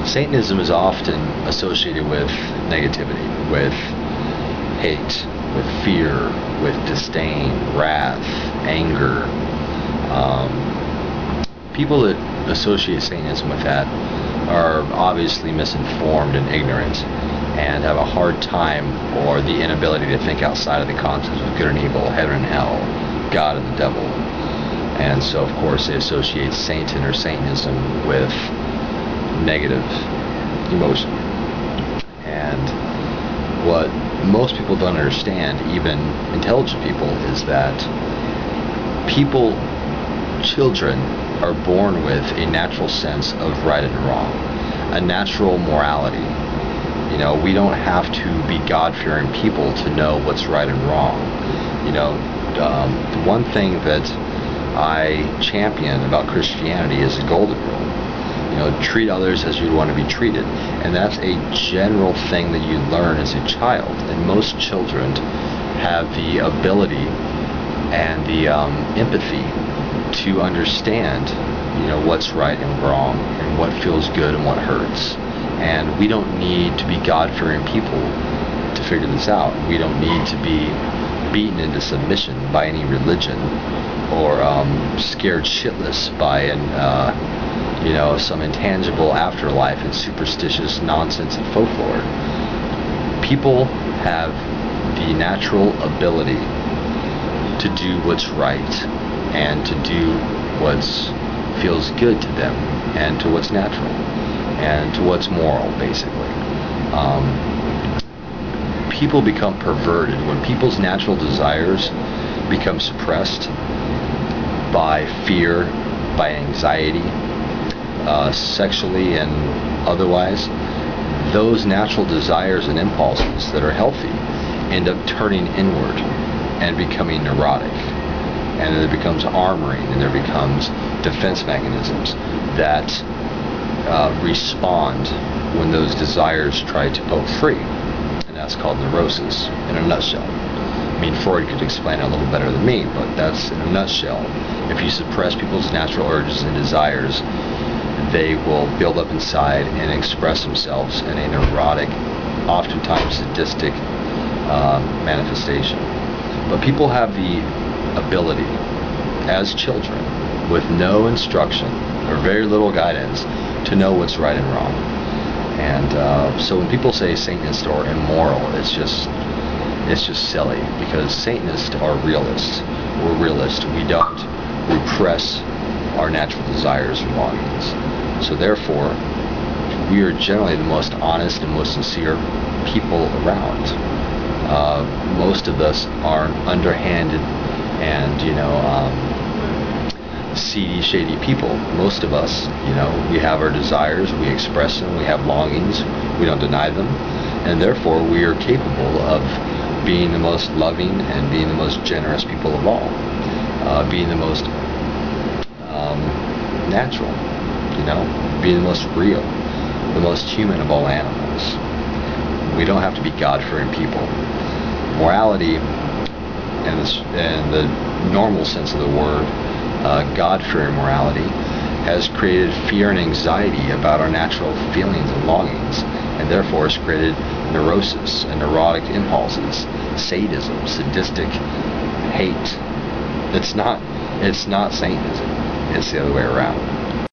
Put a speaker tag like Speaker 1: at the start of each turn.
Speaker 1: Satanism is often associated with negativity, with hate, with fear, with disdain, wrath, anger. People that associate Satanism with that are obviously misinformed and ignorant, and have a hard time or the inability to think outside of the concepts of good and evil, heaven and hell, God and the devil. And so, of course, they associate Satan or Satanism with negative emotion. And what most people don't understand, even intelligent people, is that children are born with a natural sense of right and wrong, a natural morality. You know, we don't have to be God-fearing people to know what's right and wrong. You know, the one thing that I champion about Christianity is the golden rule. You know, treat others as you'd want to be treated. And that's a general thing that you learn as a child. And most children have the ability and the empathy to understand, you know, what's right and wrong, and what feels good and what hurts. And we don't need to be God-fearing people to figure this out. We don't need to be beaten into submission by any religion, or scared shitless by you know, some intangible afterlife and superstitious nonsense and folklore. People have the natural ability to do what's right and to do what feels good to them, and to what's natural, and to what's moral, basically. People become perverted when people's natural desires become suppressed by fear, by anxiety, sexually and otherwise. Those natural desires and impulses that are healthy end up turning inward and becoming neurotic. And there becomes armoring, and there becomes defense mechanisms that respond when those desires try to poke free. And that's called neurosis, in a nutshell. I mean, Freud could explain it a little better than me, but that's in a nutshell. If you suppress people's natural urges and desires, they will build up inside and express themselves in a neurotic, oftentimes sadistic manifestation. But people have the ability, as children, with no instruction or very little guidance, to know what's right and wrong. And so when people say Satanist or immoral, it's just silly, because Satanists are realists. We're realists. We don't repress our natural desires and longings. So therefore, we are generally the most honest and most sincere people around. Most of us aren't underhanded and, you know, seedy, shady people. Most of us, you know, we have our desires, we express them, we have longings, we don't deny them, and therefore we are capable of being the most loving and being the most generous people of all, being the most natural, you know, being the most real, the most human of all animals. We don't have to be God-fearing people. Morality, in the normal sense of the word, God-fearing morality, has created fear and anxiety about our natural feelings and longings, and therefore has created neurosis and neurotic impulses, sadism, sadistic hate. It's not Satanism. It's the other way around.